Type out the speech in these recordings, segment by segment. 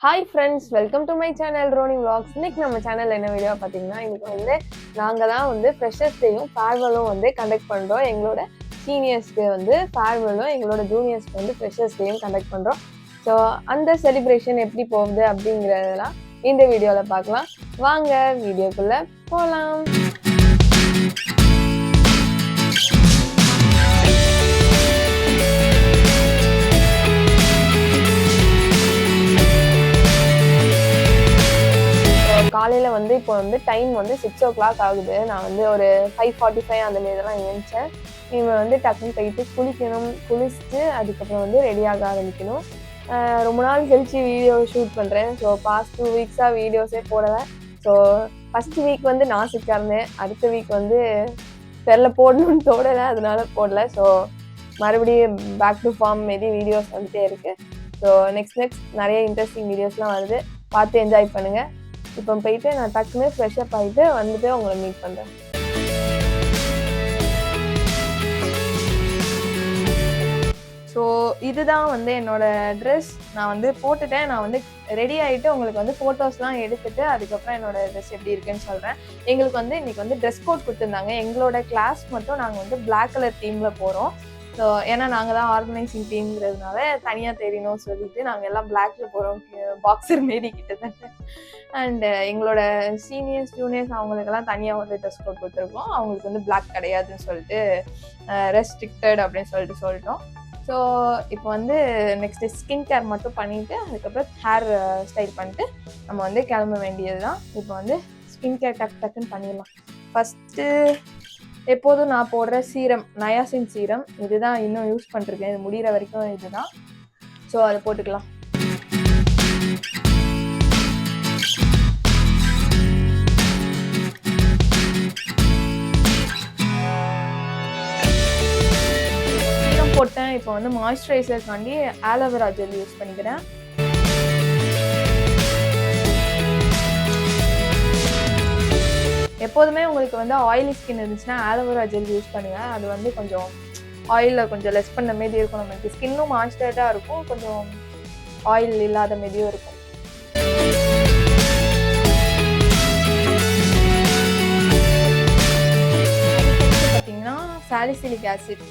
Hi friends, welcome to my channel Roni vlogs. இன்னைக்கு நம்ம channel என்ன வீடியோ பார்த்தீங்கன்னா, இன்னைக்கு வந்து நாங்கள் தான் வந்து ஃப்ரெஷர்ஸ் டேயும் ஃபேர்வெலும் வந்து கண்டக்ட் பண்ணுறோம். எங்களோட சீனியர்ஸ்க்கு வந்து ஃபேர்வெலும், எங்களோட ஜூனியர்ஸ்க்கு வந்து ஃப்ரெஷர்ஸ் டேயும் கண்டக்ட் பண்ணுறோம். ஸோ அந்த செலிப்ரேஷன் எப்படி போகுது அப்படிங்கிறதெல்லாம் இந்த வீடியோவில் பார்க்கலாம். வாங்க வீடியோக்குள்ளே போகலாம். காலையில் வந்து இப்போ வந்து டைம் வந்து 6 o'clock ஆகுது. நான் வந்து ஒரு 5:45 அந்த மாரிலாம் எழுந்திரிச்சேன். இவன் வந்து டக்குன்னு போயிட்டு குளிக்கணும், குளிச்சுட்டு அதுக்கப்புறம் வந்து ரெடியாக ஆரம்பிக்கணும். ரொம்ப நாள் கழிச்சு வீடியோ ஷூட் பண்ணுறேன். ஸோ பாஸ்ட் 2 வீக்ஸாக வீடியோஸே போடலை. ஸோ ஃபஸ்ட் வீக் வந்து நான் சிக்காக இருந்தேன், அடுத்த வீக் வந்து தெரில போடணும்னு தோடலை, அதனால போடலை. ஸோ மறுபடியும் பேக் டு ஃபார்ம் மாரி வீடியோஸ் வந்துகிட்டே இருக்குது. ஸோ நெக்ஸ்ட் நிறைய இன்ட்ரெஸ்டிங் வீடியோஸ்லாம் வருது, பார்த்து என்ஜாய் பண்ணுங்கள். இப்போ போயிட்டு நான் டக்குன்னு ஃப்ரெஷ்அப் ஆகிட்டு வந்துட்டு உங்களை மீட் பண்ணுறேன். ஸோ இதுதான் வந்து என்னோடய ட்ரெஸ். நான் வந்து போட்டுட்டேன். நான் வந்து ரெடி ஆகிட்டு உங்களுக்கு வந்து ஃபோட்டோஸ்லாம் எடுத்துகிட்டு அதுக்கப்புறம் என்னோடய ட்ரெஸ் எப்படி இருக்குன்னு சொல்கிறேன். எங்களுக்கு வந்து இன்றைக்கி வந்து ட்ரெஸ் கோட் கொடுத்துருந்தாங்க. எங்களோட கிளாஸ் மட்டும் நாங்கள் வந்து பிளாக் கலர் தீமில் போகிறோம். ஸோ ஏன்னா நாங்கள் தான் ஆர்கனைசிங் டீம்ங்கிறதுனால தனியாக தெரியணும்னு சொல்லிட்டு நாங்கள் எல்லாம் பிளாக்ல போகிறோம், பாக்ஸர் மாரி கிட்டத்தட்ட. அண்டு எங்களோட சீனியர்ஸ் ஜூனியர்ஸ் அவங்களுக்கெல்லாம் தனியாக வந்து ட்ரெஸ் கோட் கொடுத்துருக்கோம். அவங்களுக்கு வந்து பிளாக் கிடையாதுன்னு சொல்லிட்டு ரெஸ்ட்ரிக்டட் அப்படின்னு சொல்லிட்டோம். ஸோ இப்போ வந்து நெக்ஸ்ட்டு ஸ்கின் கேர் மட்டும் பண்ணிவிட்டு அதுக்கப்புறம் ஹேர் ஸ்டைல் பண்ணிட்டு நம்ம வந்து கிளம்ப வேண்டியது தான். இப்போ வந்து ஸ்கின் கேர் டக்குன்னு பண்ணிடலாம். ஃபஸ்ட்டு எப்போதும் நான் போடுற சீரம், நயாசின் சீரம், இதுதான் இன்னும் யூஸ் பண்ணிருக்கேன். இது முடிகிற வரைக்கும் இதுதான். ஸோ அதை போட்டுக்கலாம். சீரம் போட்டேன். இப்போ வந்து மாய்ஸ்சரைசருக்காண்டி ஆலோவேரா ஜெல் யூஸ் பண்ணிக்கிறேன். எப்போதுமே உங்களுக்கு வந்து ஆயிலி ஸ்கின் இருந்துச்சுன்னா ஆலோவேரா ஜெல் யூஸ் பண்ணுங்கள். அது வந்து கொஞ்சம் ஆயிலில் கொஞ்சம் லெஸ் பண்ண மாரி இருக்கும். நம்மளுக்கு ஸ்கின்னும் மாய்ஸ்சரைஸாக இருக்கும், கொஞ்சம் ஆயில் இல்லாத மாரியும் இருக்கும். பார்த்தீங்கன்னா salicylic acid,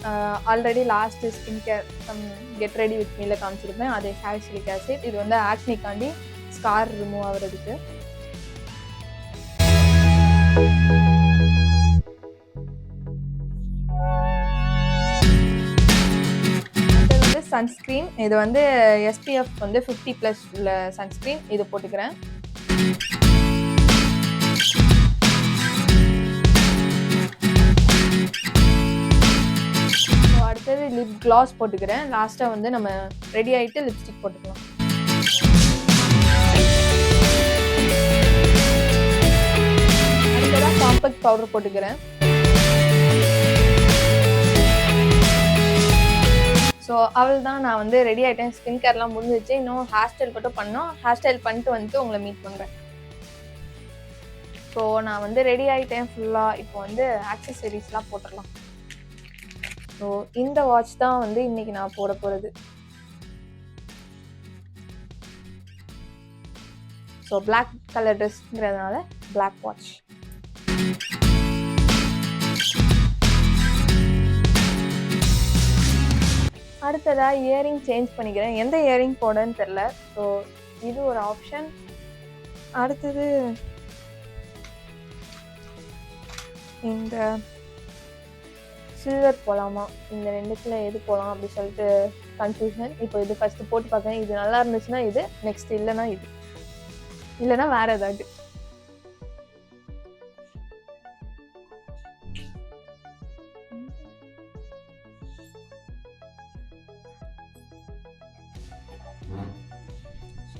already last skin care get ready with மீல காமிச்சிருப்பேன். அதே சாலிசிலிக் ஆசிட். இது வந்து ஆக்னிக்காண்டி ஸ்கார் ரிமூவ் ஆகிறதுக்கு. சன்ஸ்க்ரீன், இது வந்து SPF வந்து 50+ உள்ள சன்ஸ்க்ரீன், இது போட்டுக்கிறேன். அடுத்தது லிப் கிளாஸ் போட்டுக்கிறேன். லாஸ்ட்டாக வந்து நம்ம ரெடி ஆகிட்டு லிப்ஸ்டிக் போட்டுக்கலாம். அடுத்ததாக காம்பேக்ட் பவுடர் போட்டுக்கிறேன். ஸோ அவள் தான், நான் வந்து ரெடி ஆகிட்டேன். ஸ்கின் கேர்லாம் முடிஞ்சிச்சு. இன்னும் ஹேர் ஸ்டைல் மட்டும் பண்ணோம். ஹேர் ஸ்டைல் பண்ணிட்டு வந்துட்டு உங்களை மீட் பண்ணுறேன். ஸோ நான் வந்து ரெடி ஆகிட்டேன் ஃபுல்லாக. இப்போ வந்து ஆக்சசரிஸ்லாம் போட்டுடலாம். ஸோ இந்த வாட்ச் தான் வந்து இன்றைக்கி நான் போட போகிறது. ஸோ பிளாக் கலர் ட்ரெஸ்ங்கிறதுனால பிளாக் வாட்ச். அடுத்ததாக இயரிங் சேஞ்ச் பண்ணிக்கிறேன். எந்த இயரிங் போடன்னு தெரில. ஸோ இது ஒரு ஆப்ஷன். அடுத்தது இந்த சில்வர் போகலாமா, இந்த ரெண்டுத்தில் எது போகலாம் அப்படி சொல்லிட்டு கன்ஃபியூஷன். இப்போ இது ஃபஸ்ட்டு போட்டு பார்க்குறேன். இது நல்லா இருந்துச்சுன்னா இது, நெக்ஸ்ட் இல்லைன்னா இது, இல்லைன்னா வேறு ஏதாவது.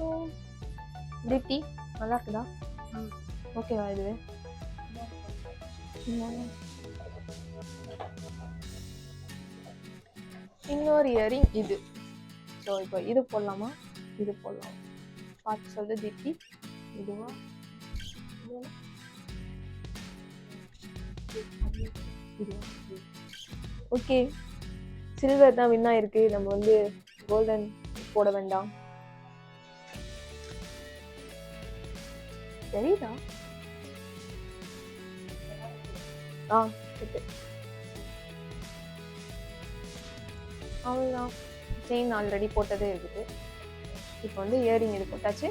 ஸோ டிட்டி நல்லா இருக்குதா? ஓகேவா இது? இன்னொரு இயரிங் இது. ஸோ இப்போ இது போடலாமா, இது போடலாம் பார்த்து சொல்லுது டிட்டி. இதுவா? ஓகே, சில்வர் தான் வின் ஆயிருக்கு. நம்ம வந்து கோல்டன் போட வேண்டாம். தெரியுதா? அவ்வளோதான். செயின் ஆல்ரெடி போட்டதே இருக்குது. இப்போ வந்து இயரிங் இது போட்டாச்சு.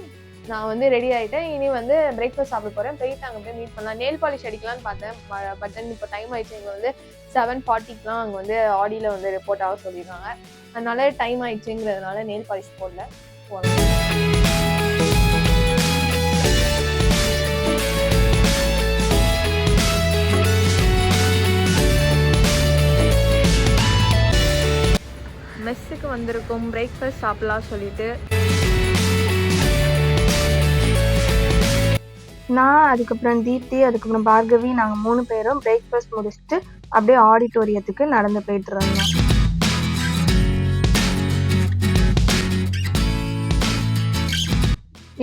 நான் வந்து ரெடி ஆகிட்டேன். இனி வந்து பிரேக்ஃபாஸ்ட் சாப்பிட போகிறேன். போயிட்டு அங்கே போய் மீட் பண்ணலாம். நெயில் பாலிஷ் அடிக்கலான்னு பார்த்தேன். பட் தென் இப்போ டைம் ஆயிடுச்சு. இங்கே வந்து 7:40க்குலாம் அங்கே வந்து ஆடியில் வந்து ரிப்போர்ட் ஆக சொல்லியிருக்காங்க. அதனால டைம் ஆயிடுச்சுங்கிறதுனால நெயில் பாலிஷ் போடல. மெஸ்ஸுக்கு வந்திருக்கோம். பிரேக்ஃபாஸ்ட் சாப்பிடலாம் சொல்லிட்டு நான், அதுக்கப்புறம் தீப்தி, அதுக்கப்புறம் பார்கவி, நாங்கள் 3 பேரும் பிரேக்ஃபாஸ்ட் முடிச்சுட்டு அப்படியே ஆடிட்டோரியத்துக்கு நடந்து போயிட்டு இருந்தோம்.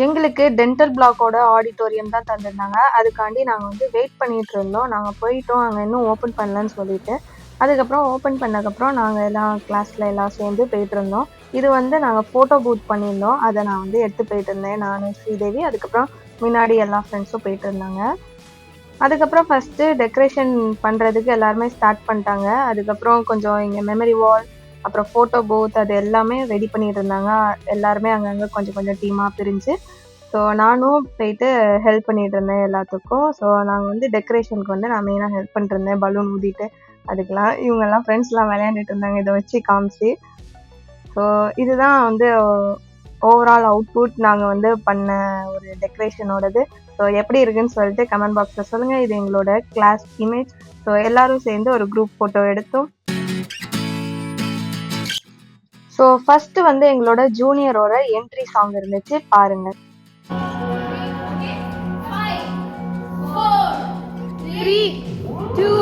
எங்களுக்கு டென்டல் பிளாக்கோட ஆடிட்டோரியம் தான் தந்திருந்தாங்க. அதுக்காண்டி நாங்கள் வந்து வெயிட் பண்ணிட்டு இருந்தோம். நாங்கள் போயிட்டோம், அங்கே இன்னும் ஓப்பன் பண்ணலன்னு சொல்லிட்டு. அதுக்கப்புறம் ஓப்பன் பண்ணதுக்கப்புறம் நாங்கள் எல்லாம் கிளாஸில் எல்லாம் சேர்ந்து போயிட்டு இருந்தோம். இது வந்து நாங்கள் ஃபோட்டோ பூத் பண்ணியிருந்தோம். அதை நான் வந்து எடுத்து போயிட்டு இருந்தேன், நான், ஸ்ரீதேவி. அதுக்கப்புறம் முன்னாடி எல்லா ஃப்ரெண்ட்ஸும் போயிட்டு இருந்தாங்க. அதுக்கப்புறம் ஃபஸ்ட்டு டெக்கரேஷன் பண்ணுறதுக்கு எல்லாருமே ஸ்டார்ட் பண்ணிட்டாங்க. அதுக்கப்புறம் கொஞ்சம் இங்கே மெமரி வால், அப்புறம் ஃபோட்டோ பூத், அது எல்லாமே ரெடி பண்ணிட்டு இருந்தாங்க. எல்லாருமே அங்கங்கே கொஞ்சம் கொஞ்சம் டீமாக பிரிஞ்சு. ஸோ நானும் போயிட்டு ஹெல்ப் பண்ணிட்டு இருந்தேன் எல்லாத்துக்கும். ஸோ நாங்கள் வந்து டெக்கரேஷனுக்கு வந்து நான் மெயினாக ஹெல்ப் பண்ணிட்டு இருந்தேன், பலூன் ஊதிட்டு. அதுக்கெலாம் இவங்கெல்லாம் ஃப்ரெண்ட்ஸ்லாம் விளையாண்டுட்டு இருந்தாங்க இதை வச்சு காமிச்சு. ஸோ இதுதான் வந்து ஓவரால் அவுட்புட் நாங்கள் வந்து பண்ண ஒரு டெக்கரேஷனோடது. ஸோ எப்படி இருக்குன்னு சொல்லிட்டு கமெண்ட் பாக்ஸில் சொல்லுங்கள். இது எங்களோட கிளாஸ் இமேஜ். ஸோ எல்லோரும் சேர்ந்து ஒரு குரூப் ஃபோட்டோ எடுத்தோம். ஸோ ஃபஸ்ட்டு வந்து எங்களோட ஜூனியரோட என்ட்ரி சாங் இருந்துச்சு, பாருங்கள். 5, 4, 3, 2.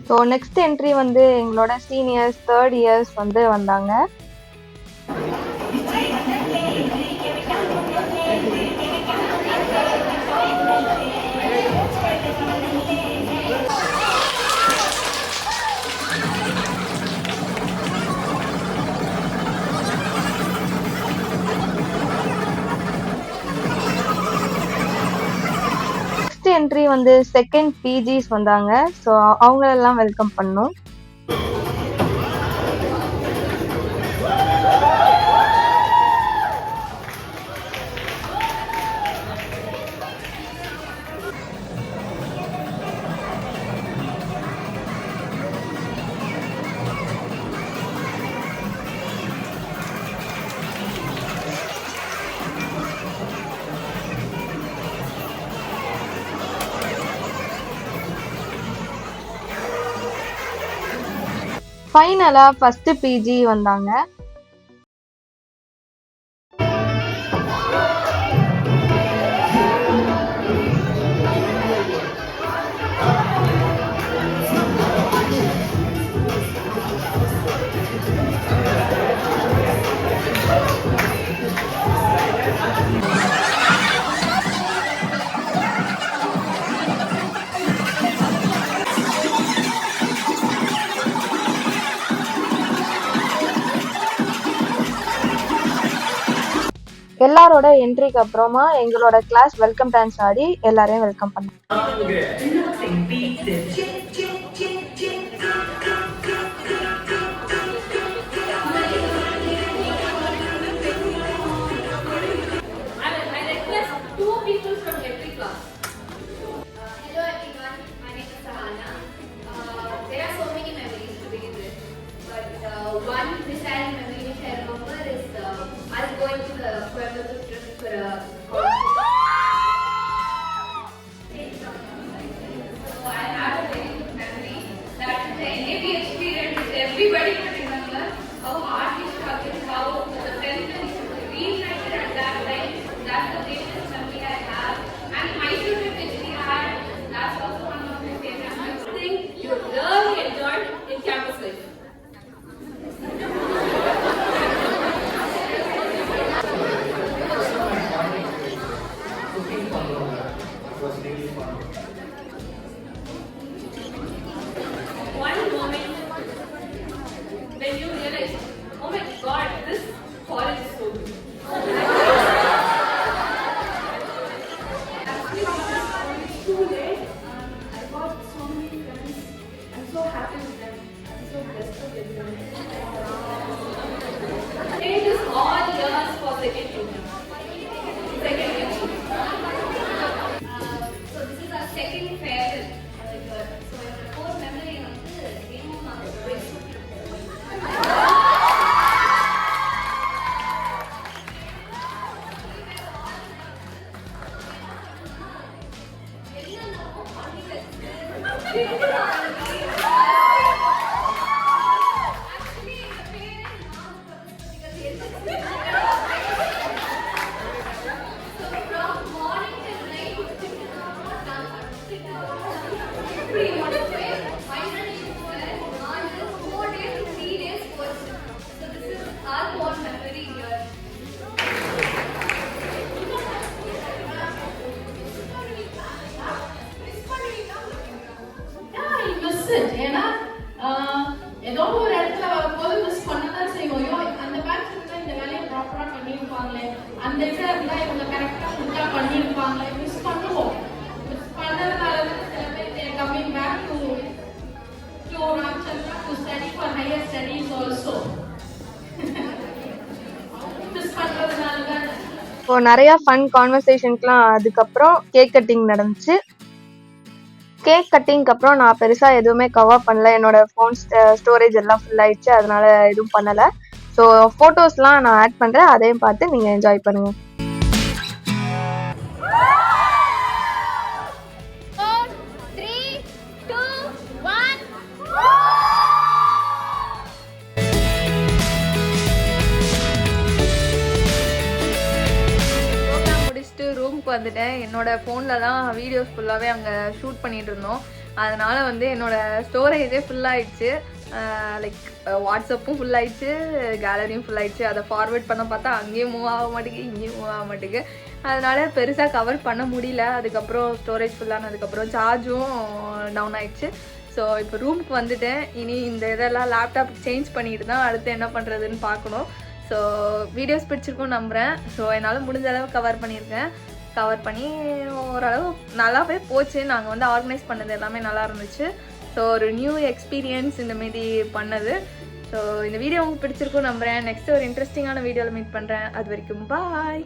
ஸோ நெக்ஸ்ட் என்ட்ரி வந்து எங்களோட சீனியர்ஸ், 3rd இயர்ஸ் வந்து வந்தாங்க. என்ட்ரி வந்து 2nd பிஜிஸ் வந்தாங்க. ஸோ அவங்களெல்லாம் வெல்கம் பண்ணோம். ஃபைனலா ஃபர்ஸ்ட் பிஜி வந்தாங்க. எல்லாரோட என்ட்ரிக்கு அப்புறமா எங்களோட கிளாஸ் வெல்கம் டான்ஸ் ஆடி எல்லாரையும் வெல்கம் பண்ணோம். one missile memory which I remember is us going to the Coimbatore trip for a so I have a very good memory. That is the NAP experience which everybody could remember. How hard we struggled, how the friends reunited at that time. That's the greatest memory I have. And Mysore trip which we had, that's also one of my favorite memories. I think you really enjoyed in campus life. One moment when you realize, oh my God, this college is so good. Actually, it's too late. I got so many friends. I'm so happy with them. I'm so blessed to get them. It is all yours for second year. So this is our second farewell. So in the core memory of the game of ஏன்னா ஏதோ ஒரு இடத்துல வரும்போது miss பண்ணதான் செய்வோம். அந்த batch இருந்தா இந்த வேலையை ப்ராப்பரா பண்ணியிருப்பாங்களே, அந்த இடத்துல இருந்தா இவங்க கரெக்டா ஃபுல்லா பண்ணியிருப்பாங்களே, மிஸ் பண்ணுவோம். மிஸ் பண்ணதுனால சில பேர் coming back to Ramchandra to study for higher studies also. Miss பண்றதுனால தான். இப்போ நிறைய ஃபன் கான்வர்சேஷன்ஸ்லாம் அதுக்கப்புறம் கேக் கட்டிங் நடந்துச்சு. கேக் கட்டிங்க்கு அப்புறம் நான் பெருசாக எதுவுமே கவர் பண்ணல. என்னோட ஃபோன் ஸ்டோரேஜ் எல்லாம் ஃபுல் ஆயிடுச்சு, அதனால எதுவும் பண்ணலை. ஸோ ஃபோட்டோஸ்லாம் நான் ஆட் பண்ணுறேன், அதையும் பார்த்து நீங்கள் என்ஜாய் பண்ணுங்கள். ரூமுக்கு வந்துட்டேன். என்னோட ஃபோனில் தான் வீடியோஸ் ஃபுல்லாகவே அங்கே ஷூட் பண்ணிகிட்டு இருந்தோம். அதனால் வந்து என்னோடய ஸ்டோரேஜே ஃபுல்லாகிடுச்சு. லைக் வாட்ஸ்அப்பும் ஃபுல்லாகிடுச்சு, கேலரியும் ஃபுல்லாகிடுச்சு. அதை ஃபார்வேர்ட் பண்ண பார்த்தா அங்கேயும் மூவ் ஆக மாட்டேங்குது, இங்கேயும் மூவ் ஆக மாட்டேங்குது. அதனால் பெருசாக கவர் பண்ண முடியல. அதுக்கப்புறம் ஸ்டோரேஜ் ஃபுல்லானதுக்கப்புறம் சார்ஜும் டவுன் ஆகிடுச்சு. ஸோ இப்போ ரூமுக்கு வந்துட்டேன். இனி இந்த இதெல்லாம் லேப்டாப் சேஞ்ச் பண்ணிட்டு தான் அடுத்து என்ன பண்ணுறதுன்னு பார்க்கணும். ஸோ வீடியோஸ் பிடிச்சிருக்கும்னு நம்புகிறேன். ஸோ என்னால் முடிஞ்ச அளவு கவர் பண்ணியிருக்கேன். கவர் பண்ணி ஓரளவு நல்லாவே போச்சு. நாங்கள் வந்து ஆர்கனைஸ் பண்ணது எல்லாமே நல்லா இருந்துச்சு. ஸோ ஒரு நியூ எக்ஸ்பீரியன்ஸ் இந்தமாரி பண்ணது. ஸோ இந்த வீடியோ உங்களுக்கு பிடிச்சிருக்கும்னு நம்புகிறேன். நெக்ஸ்ட் ஒரு இன்ட்ரெஸ்டிங்கான வீடியோவில் மீட் பண்ணுறேன். அது வரைக்கும் பாய்.